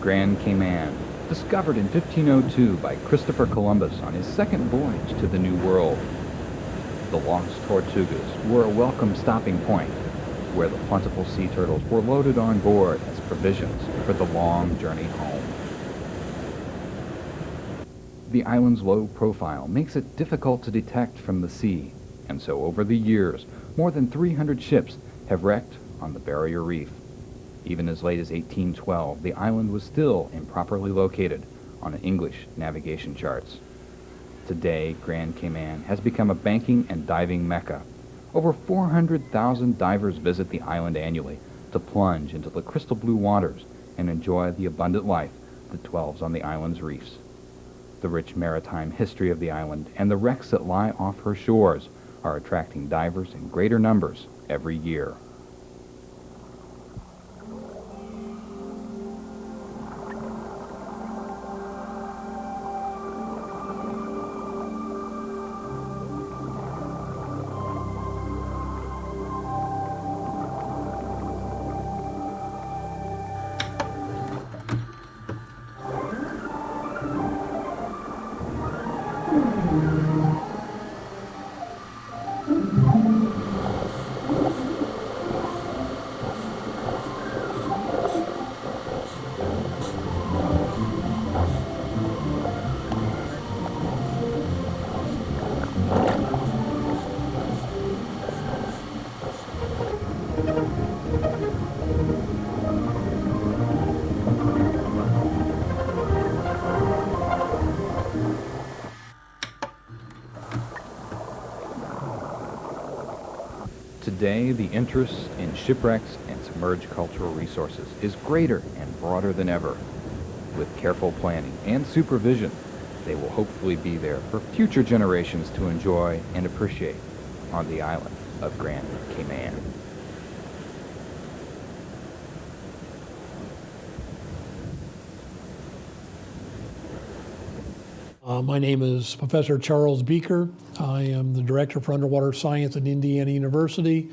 Grand Cayman, discovered in 1502 by Christopher Columbus on his second voyage to the New World. The lost Tortugas were a welcome stopping point, where the plentiful sea turtles were loaded on board as provisions for the long journey home. The island's low profile makes it difficult to detect from the sea, and so over the years, more than 300 ships have wrecked on the barrier reef. Even as late as 1812, the island was still improperly located on English navigation charts. Today, Grand Cayman has become a banking and diving mecca. Over 400,000 divers visit the island annually to plunge into the crystal blue waters and enjoy the abundant life that dwells on the island's reefs. The rich maritime history of the island and the wrecks that lie off her shores are attracting divers in greater numbers every year. Today, the interest in shipwrecks and submerged cultural resources is greater and broader than ever. With careful planning and supervision, they will hopefully be there for future generations to enjoy and appreciate on the island of Grand Cayman. My name is Professor Charles Beeker. I am the Director for Underwater Science at Indiana University,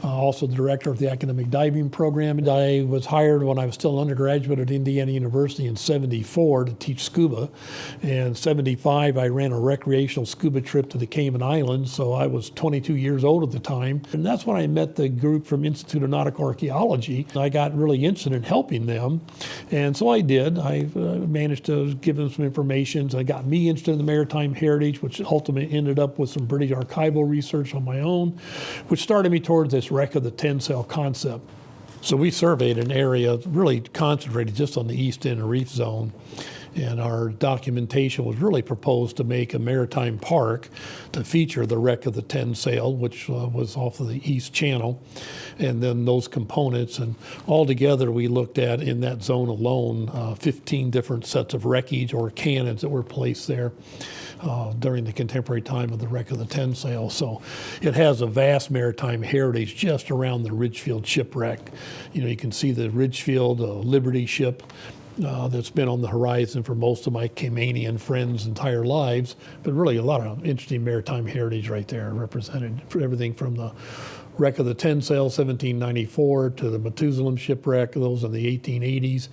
also the Director of the Academic Diving Program. And I was hired when I was still an undergraduate at Indiana University in '74 to teach scuba. And '75, I ran a recreational scuba trip to the Cayman Islands, so I was 22 years old at the time. And that's when I met the group from Institute of Nautical Archaeology. I got really interested in helping them, and so I did. I managed to give them some information. So I got me interested in the maritime heritage, which ultimately ended up with some British archival research on my own, which started me towards this wreck of the 10-sail concept. So we surveyed an area really concentrated just on the east end reef zone, and our documentation was really proposed to make a maritime park to feature the wreck of the 10-sail, which was off of the East Channel, and then those components. And altogether, we looked at, in that zone alone, 15 different sets of wreckage or cannons that were placed there during the contemporary time of the wreck of the 10-sail. So it has a vast maritime heritage just around the Ridgefield shipwreck. You know, you can see the Ridgefield Liberty ship that's been on the horizon for most of my Caymanian friends' entire lives, but really a lot of interesting maritime heritage right there represented, for everything from the wreck of the 10-sail, 1794, to the Methuselah shipwreck, those in the 1880s,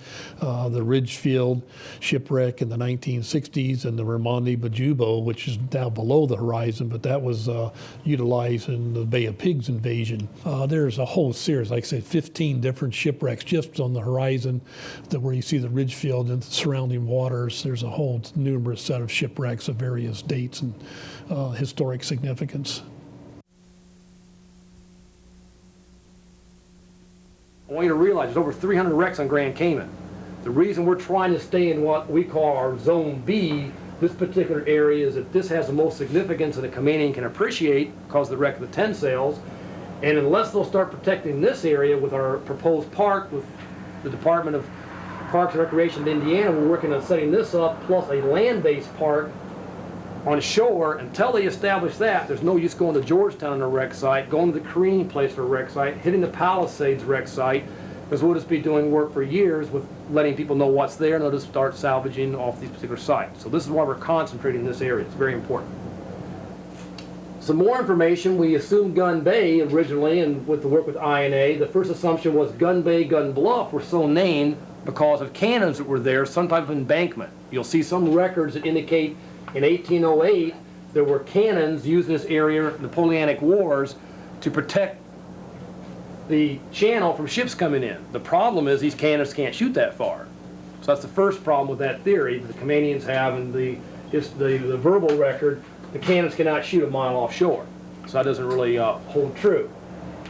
the Ridgefield shipwreck in the 1960s, and the Raimondi Bajubo, which is now below the horizon, but that was utilized in the Bay of Pigs invasion. There's a whole series, like I said, 15 different shipwrecks just on the horizon, where you see the Ridgefield and the surrounding waters. There's a whole numerous set of shipwrecks of various dates and historic significance. I want you to realize there's over 300 wrecks on Grand Cayman. The reason we're trying to stay in what we call our Zone B, this particular area, is that this has the most significance that a Caymanian can appreciate because of the wreck of the 10 sails. And unless they'll start protecting this area with our proposed park, with the Department of Parks and Recreation of Indiana, we're working on setting this up, plus a land-based park on shore. Until they establish that, there's no use going to Georgetown on a wreck site, going to the Careening place for a wreck site, hitting the Palisades wreck site, because we'll just be doing work for years with letting people know what's there, and they'll just start salvaging off these particular sites. So this is why we're concentrating in this area. It's very important. Some more information. We assumed Gun Bay originally, and with the work with INA, the first assumption was Gun Bay, Gun Bluff were so named because of cannons that were there, some type of embankment. You'll see some records that indicate in 1808 there were cannons used in this area in the Napoleonic Wars to protect the channel from ships coming in. The problem is these cannons can't shoot that far. So that's the first problem with that theory that the Canadians have, and the verbal record, the cannons cannot shoot a mile offshore. So that doesn't really hold true.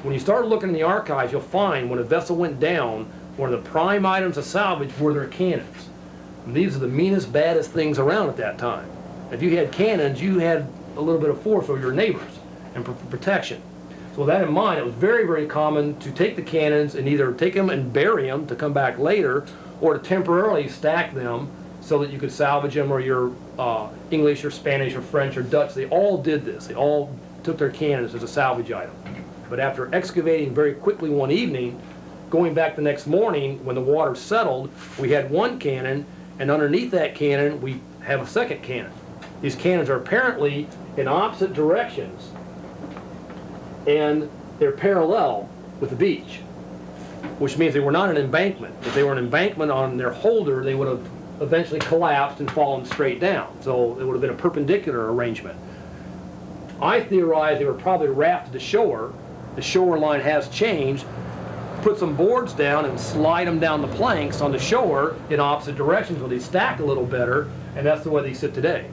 When you start looking in the archives, you'll find when a vessel went down, one of the prime items of salvage were their cannons. And these are the meanest, baddest things around at that time. If you had cannons, you had a little bit of force over your neighbors and protection. So with that in mind, it was very, very common to take the cannons and either take them and bury them to come back later, or to temporarily stack them so that you could salvage them, or your English or Spanish or French or Dutch, they all did this. They all took their cannons as a salvage item. But after excavating very quickly one evening, going back the next morning when the water settled, we had one cannon, and underneath that cannon we have a second cannon. These cannons are apparently in opposite directions, and they're parallel with the beach, which means they were not an embankment. If they were an embankment on their holder, they would have eventually collapsed and fallen straight down. So it would have been a perpendicular arrangement. I theorize they were probably rafted to shore. The shoreline has changed. Put some boards down and slide them down the planks on the shore in opposite directions where they stack a little better, and that's the way they sit today.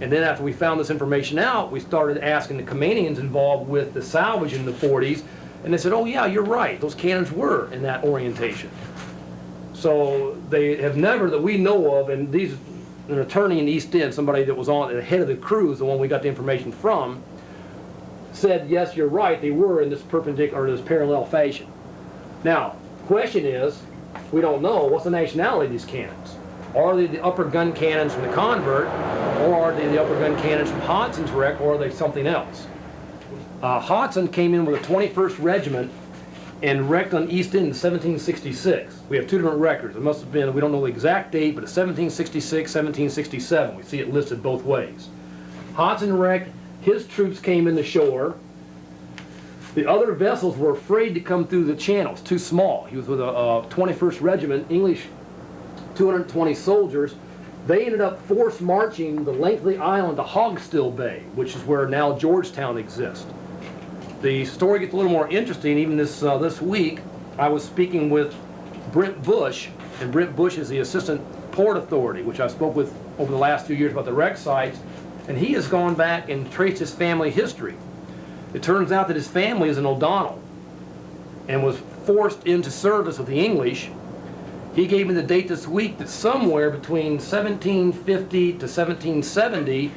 And then after we found this information out, we started asking the Canadians involved with the salvage in the 40s, and they said, oh yeah, you're right, those cannons were in that orientation. So they have never, that we know of, and these, an attorney in East End, somebody that was on the head of the cruise, the one we got the information from, said, yes, you're right, they were in this perpendicular, or this parallel fashion. Now, question is, we don't know, what's the nationality of these cannons? Are they the upper gun cannons from the Convert, or are they the upper gun cannons from Hodson's wreck, or are they something else? Hodson came in with a 21st Regiment and wrecked on East End in 1766. We have two different records. It must have been, we don't know the exact date, but it's 1766, 1767. We see it listed both ways. Hodson wrecked, his troops came in the shore. The other vessels were afraid to come through the channels, too small. He was with a 21st Regiment, English 220 soldiers. They ended up force marching the length of the island to Hogstill Bay, which is where now Georgetown exists. The story gets a little more interesting. Even this week, I was speaking with Brent Bush, and Brent Bush is the Assistant Port Authority, which I spoke with over the last few years about the wreck sites, and he has gone back and traced his family history. It turns out that his family is an O'Donnell and was forced into service with the English. He gave me the date this week that somewhere between 1750 to 1770,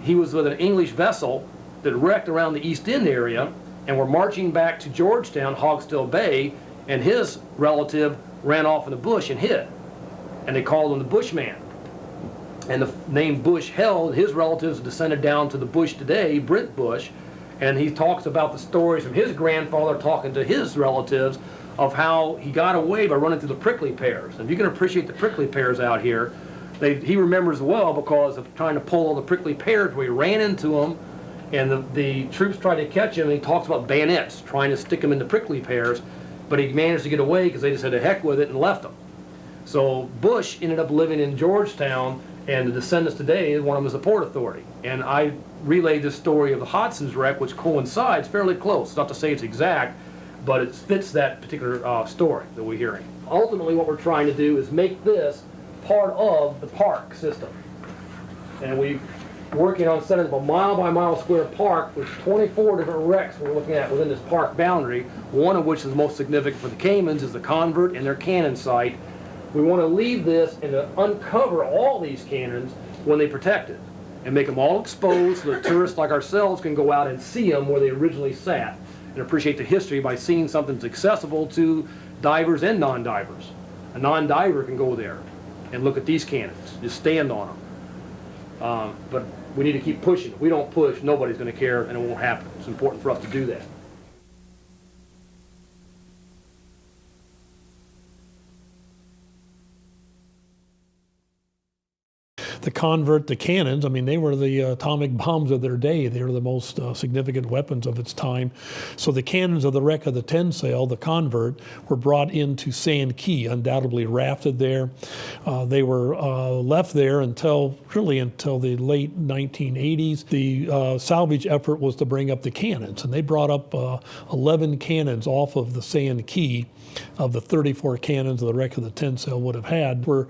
he was with an English vessel that wrecked around the East End area, and were marching back to Georgetown, Hogstill Bay, and his relative ran off in the bush and hid. And they called him the Bushman. And the name Bush held, his relatives descended down to the Bush today, Brent Bush, and he talks about the stories from his grandfather talking to his relatives of how he got away by running through the prickly pears. And you can appreciate the prickly pears out here. He remembers well because of trying to pull all the prickly pears where he ran into them, and the troops tried to catch him, and he talks about bayonets, trying to stick him in the prickly pears, but he managed to get away because they just had to heck with it and left him. So Bush ended up living in Georgetown, and the descendants today, one of them is the Port Authority. And I relayed this story of the Hodson's wreck, which coincides fairly close. Not to say it's exact, but it fits that particular story that we're hearing. Ultimately, what we're trying to do is make this part of the park system. And we're working on setting up a mile-by-mile square park with 24 different wrecks we're looking at within this park boundary, one of which is the most significant for the Caymans is the Convert and their cannon site. We want to leave this and to uncover all these cannons when they protect it and make them all exposed so that tourists like ourselves can go out and see them where they originally sat and appreciate the history by seeing something that's accessible to divers and non-divers. A non-diver can go there and look at these cannons, just stand on them. But we need to keep pushing. If we don't push, nobody's going to care, and it won't happen. It's important for us to do that. the convert, the cannons, I mean, they were the atomic bombs of their day. They were the most significant weapons of its time. So the cannons of the wreck of the Tensale, the convert, were brought into Sand Key, undoubtedly rafted there. They were left there until the late 1980s. The salvage effort was to bring up the cannons, and they brought up 11 cannons off of the Sand Key of the 34 cannons of the wreck of the Tensale would have had. Were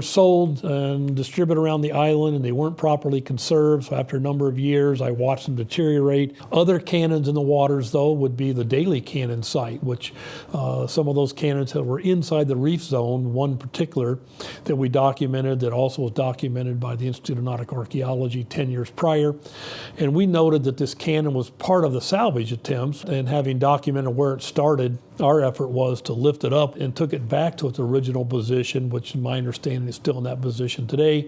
sold and distributed around the island, and they weren't properly conserved. So after a number of years, I watched them deteriorate. Other cannons in the waters, though, would be the Daly Cannon site, which some of those cannons that were inside the reef zone, one particular that we documented that also was documented by the Institute of Nautical Archaeology 10 years prior. And we noted that this cannon was part of the salvage attempts, and having documented where it started, our effort was to lift it up and took it back to its original position, which in my understanding is still in that position today,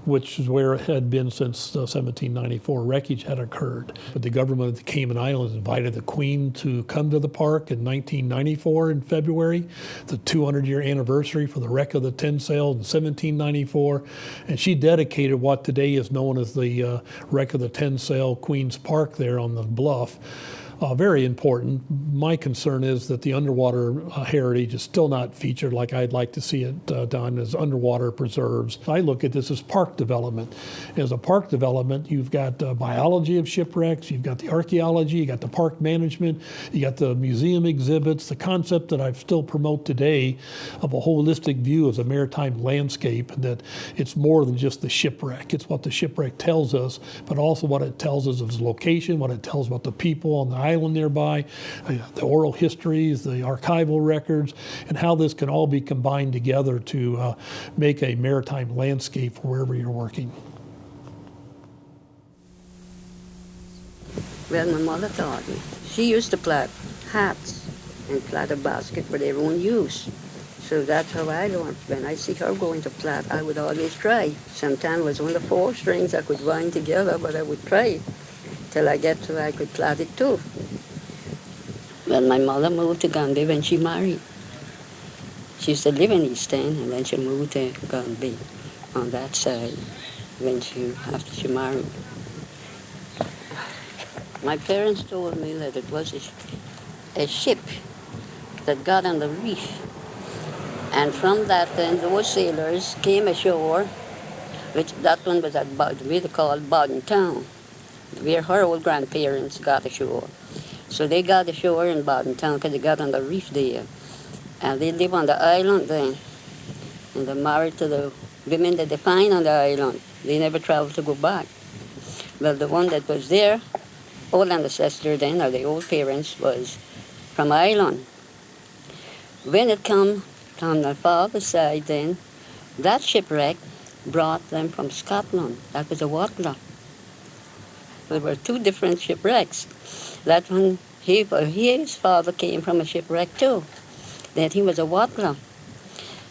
which is where it had been since 1794 wreckage had occurred. But the government of the Cayman Islands invited the Queen to come to the park in 1994 in February, the 200-year anniversary for the wreck of the Tensale in 1794, and she dedicated what today is known as the wreck of the Tensale Queen's Park there on the bluff. Very important. My concern is that the underwater heritage is still not featured like I'd like to see it done as underwater preserves. I look at this as park development. As a park development, you've got biology of shipwrecks, you've got the archaeology, you got the park management, you got the museum exhibits, the concept that I still promote today of a holistic view of the maritime landscape, that it's more than just the shipwreck. It's what the shipwreck tells us, but also what it tells us of its location, what it tells about the people on the island nearby, the oral histories, the archival records, and how this can all be combined together to make a maritime landscape for wherever you're working. Well, my mother taught me. She used to plait hats and plait a basket for their own use. So that's how I learned. When I see her going to plait, I would always try. Sometimes it was only 4 strings I could wind together, but I would try till I get to I could plait it too. Well, my mother moved to Granby when she married. She used to live in East End, and then she moved to Granby on that side after she married. My parents told me that it was a ship that got on the reef. And from that then, those sailors came ashore, which that one was at we called Bowden Town, where her old grandparents got ashore. So they got ashore in Bowden Town because they got on the reef there. And they live on the island then. And they're married to the women that they find on the island. They never traveled to go back. Well, the one that was there, old ancestor then, or the old parents, was from Ireland. When it come on my father's side then, that shipwreck brought them from Scotland. That was a Watler. There were 2 different shipwrecks. That one, his father came from a shipwreck too. That he was a Watler.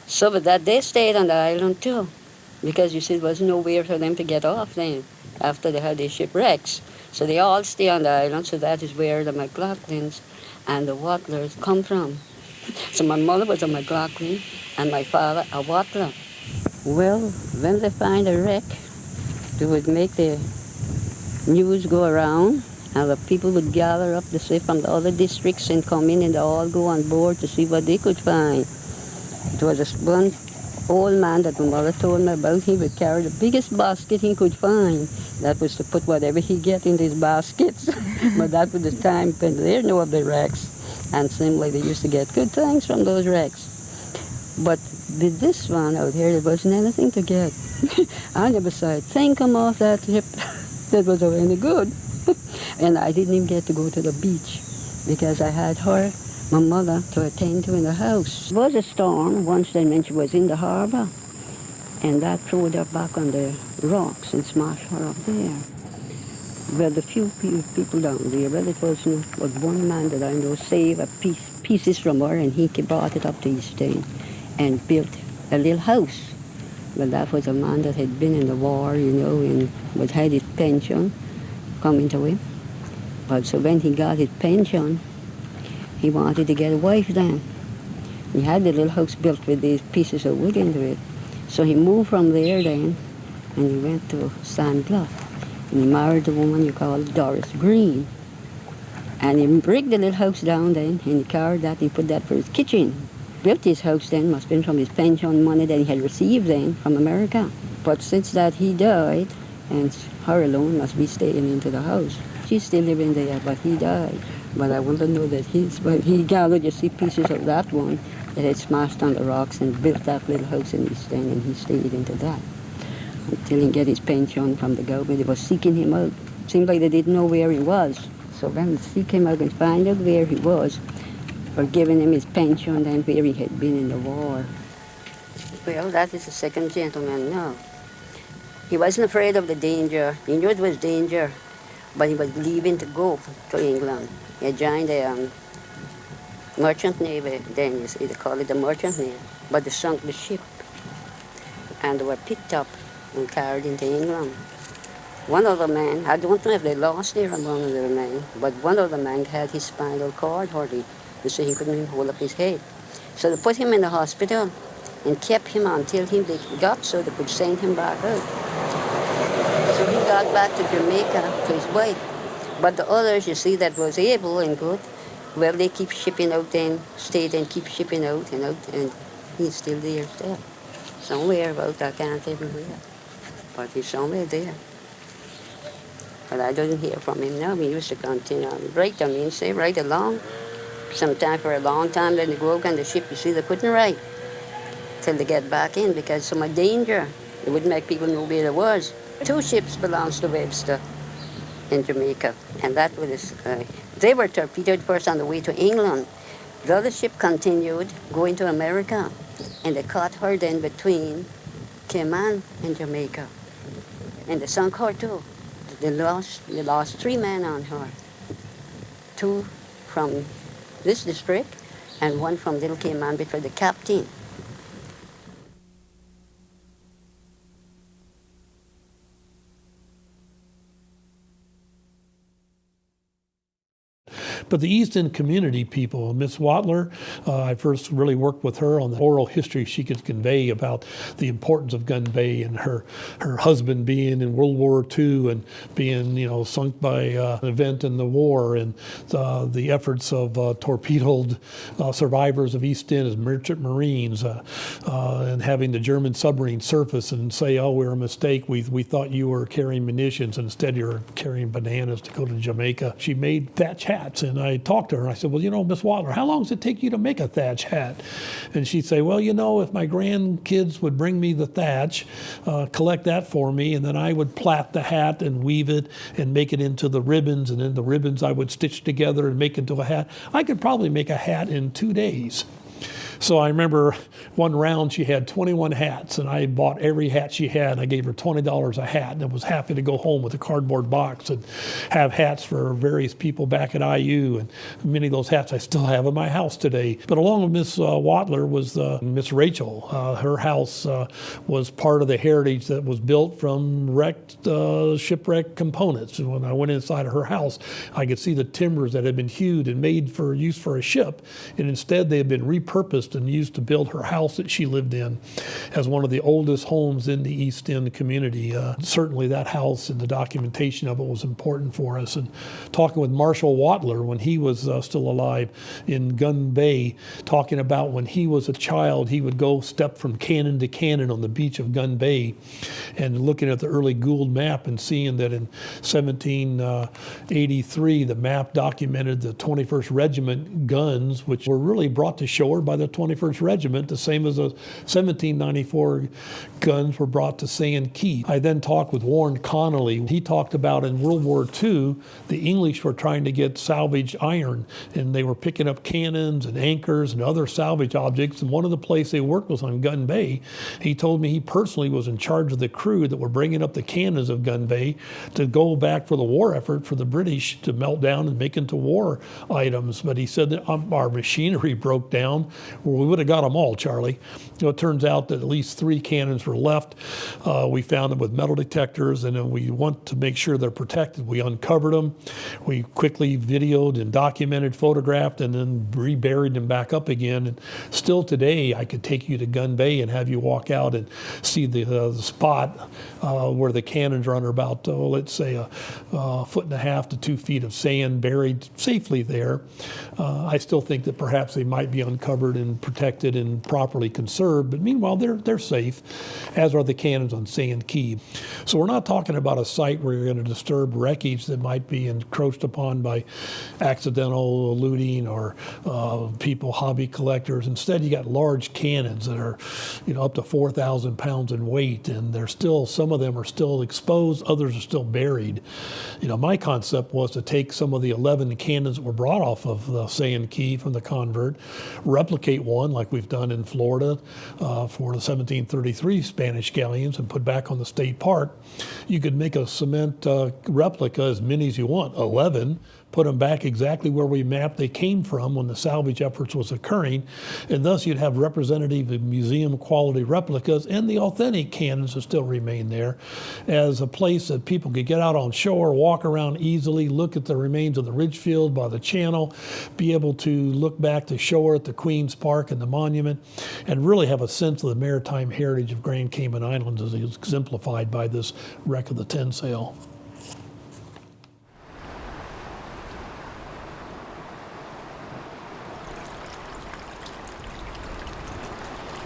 So but that they stayed on the island too, because you see there was nowhere for them to get off then after they had their shipwrecks. So they all stay on the island, so that is where the McLaughlins and the Watlers come from. So my mother was a McLaughlin and my father a Watler. Well, when they find a wreck, they would make the news go around, and the people would gather up to say from the other districts and come in, and they all go on board to see what they could find. It was one old man that my mother told me about. He would carry the biggest basket he could find. That was to put whatever he get in these baskets. But that was the time when there were no other wrecks. And simply they used to get good things from those wrecks. But with this one out here, there wasn't anything to get. I never saw a thing come off that ship that was any good. And I didn't even get to go to the beach because I had her, my mother, to attend to in the house. There was a storm once then when she was in the harbor, and that threw her back on the rocks and smashed her up there. Well, the few people down there, well, it was one man that I know saved pieces from her, and he brought it up to East End and built a little house. Well, that was a man that had been in the war, and had his pension coming to him. But so when he got his pension, he wanted to get a wife then. He had the little house built with these pieces of wood into it. So he moved from there then and he went to Sand Bluff. And he married a woman you call Doris Green. And he rigged the little house down then, and he carried that, and he put that for his kitchen. Built his house then, must have been from his pension money that he had received then from America. But since that he died, and her alone must be staying into the house. She's still living there, but he died. But I want to know that he gathered, you see, pieces of that one that had smashed on the rocks and built that little house in East End, and he stayed into that. Until he get his pension from the government. They was seeking him out. Seemed like they didn't know where he was. So then they seek him out and find out where he was, for giving him his pension and where he had been in the war. Well, that is the second gentleman now. He wasn't afraid of the danger. He knew it was danger, but he was leaving to go to England. He had joined the merchant navy then, you see, they call it the merchant navy. But they sunk the ship, and they were picked up and carried into England. One of the men, I don't know if they lost there among the men, but one of the men had his spinal cord hurting, so he couldn't even hold up his head. So they put him in the hospital and kept him until they got so they could send him back out. So he got back to Jamaica to his wife. But the others, you see, that was able and good, well, they keep shipping out and stayed and keep shipping out, and he's still there still. Somewhere about, I can't tell you where, but he's somewhere there. But I don't hear from him now. He used to continue on write, say right along. Sometime for a long time, then they go out on the ship, you see, they couldn't write till they get back in because so much danger. It wouldn't make people know where there was. 2 ships belongs to Webster in Jamaica, and that was, they were torpedoed first on the way to England. The other ship continued going to America, and they caught her then between Cayman and Jamaica. And they sunk her too. They lost 3 men on her. 2 from this district and 1 from Little Cayman before the captain. But the East End community people, Miss Watler, I first really worked with her on the oral history she could convey about the importance of Gun Bay and her husband being in World War II and being, sunk by an event in the war, and the efforts of torpedoed survivors of East End as merchant marines, and having the German submarine surface and say, oh, we're a mistake. We thought you were carrying munitions, and instead you were carrying bananas to go to Jamaica. She made thatch hats, and I talked to her and I said, well, Miss Watler, how long does it take you to make a thatch hat? And she'd say, well, if my grandkids would bring me the thatch, collect that for me, and then I would plait the hat and weave it and make it into the ribbons, and then the ribbons I would stitch together and make into a hat. I could probably make a hat in 2 days. So I remember one round she had 21 hats, and I bought every hat she had. I gave her $20 a hat, and was happy to go home with a cardboard box and have hats for various people back at IU. And many of those hats I still have in my house today. But along with Miss Watler was Miss Rachel. Her house was part of the heritage that was built from shipwreck components. And when I went inside of her house, I could see the timbers that had been hewed and made for use for a ship, and instead they had been repurposed and used to build her house that she lived in as one of the oldest homes in the East End community. Certainly that house and the documentation of it was important for us. And talking with Marshall Watler when he was still alive in Gun Bay, talking about when he was a child, he would go step from cannon to cannon on the beach of Gun Bay, and looking at the early Gould map and seeing that in 1783, the map documented the 21st Regiment guns, which were really brought to shore by the 21st Regiment, the same as the 1794 guns were brought to Sand Key. I then talked with Warren Connolly. He talked about in World War II, the English were trying to get salvage iron, and they were picking up cannons and anchors and other salvage objects, and one of the places they worked was on Gun Bay. He told me he personally was in charge of the crew that were bringing up the cannons of Gun Bay to go back for the war effort for the British to melt down and make into war items. But he said that our machinery broke down. Well, we would have got them all, Charlie. It turns out that at least 3 cannons were left. We found them with metal detectors, and then we want to make sure they're protected. We uncovered them. We quickly videoed and documented, photographed, and then reburied them back up again. And still today, I could take you to Gun Bay and have you walk out and see the spot where the cannons are under about, let's say, a 1.5 to 2 feet of sand buried safely there. I still think that perhaps they might be uncovered and protected and properly conserved, but meanwhile they're safe, as are the cannons on Sand Key. So we're not talking about a site where you're going to disturb wreckage that might be encroached upon by accidental looting or people, hobby collectors. Instead, you got large cannons that are, up to 4,000 pounds in weight, and they're still, some of them are still exposed, others are still buried. My concept was to take some of the 11 cannons that were brought off of the Sand Key from the convert, replicate one like we've done in Florida for the 1733 Spanish galleons and put back on the state park. You could make a cement replica, as many as you want, 11, put them back exactly where we mapped they came from when the salvage efforts was occurring, and thus you'd have representative museum quality replicas, and the authentic cannons that still remain there as a place that people could get out on shore, walk around easily, look at the remains of the Ridgefield by the channel, be able to look back to shore at the Queen's Park and the monument, and really have a sense of the maritime heritage of Grand Cayman Islands as exemplified by this wreck of the tin sail.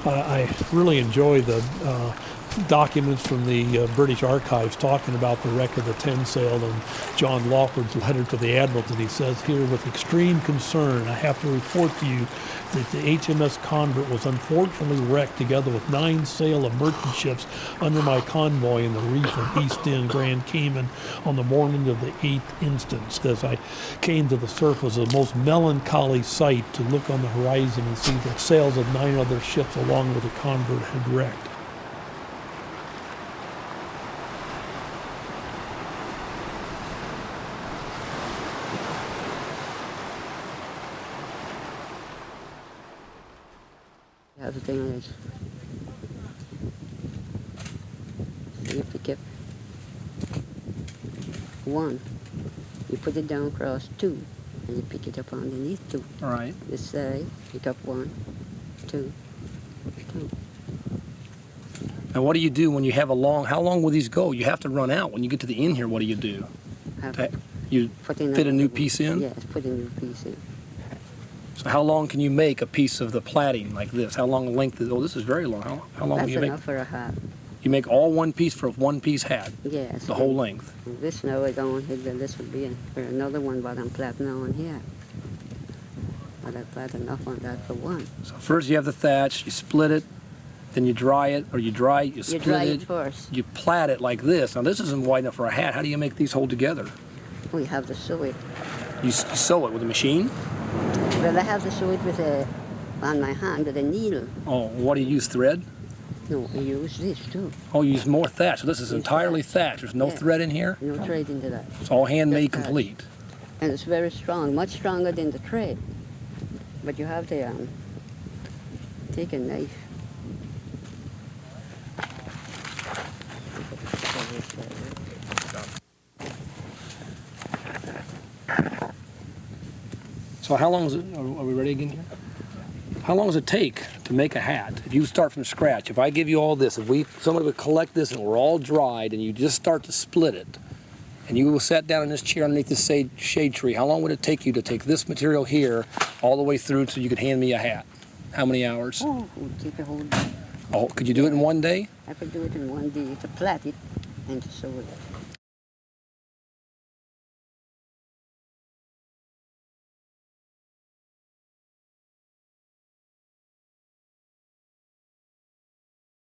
I really enjoy the documents from the British Archives talking about the wreck of the tin sail and John Lawford's letter to the Admiralty. He says here, with extreme concern, I have to report to you that the HMS Convert was unfortunately wrecked together with 9 sail of merchant ships under my convoy in the reef of East End, Grand Cayman, on the morning of the 8th instance. As I came to the surface, a most melancholy sight to look on the horizon and see the sails of 9 other ships along with the Convert had wrecked. The thing is, you have to keep 1. You put it down across 2, and you pick it up underneath 2. All right. This side, pick up 1, 2, 2. And what do you do when you have how long will these go? You have to run out. When you get to the end here, what do? You Put in fit a new piece in? Yes, put a new piece in. So how long can you make a piece of the plating like this? How long length is, this is very long. How long That's can you make? enough for a hat. You make all one piece for a one-piece hat? Yes. The whole length? This now I don't think that this would be for another one, but I'm plating on here. But I plat enough on that for 1. So first you have the thatch, you split it, then you dry it, or you split You dry it first. You plat it like this. Now this isn't wide enough for a hat. How do you make these hold together? We have to sew it. You sew it with a machine? Well, I have to sew it with on my hand with a needle. Oh, what do you use, thread? No, I use this too. Oh, you use more thatch. So this is entirely thatch. There's no Yes. thread in here? No thread into that. It's all handmade Just thatch. complete. And it's very strong, much stronger than the thread. But you have to take a knife. So how long is it, are we ready again here? How long does it take to make a hat? If you start from scratch, if I give you all this, somebody would collect this and we're all dried and you just start to split it, and you sat down in this chair underneath this shade tree, how long would it take you to take this material here all the way through so you could hand me a hat? How many hours? Oh, it would take a whole day. Oh, could you do it in one day? I could do it in one day to plait it and to sew it.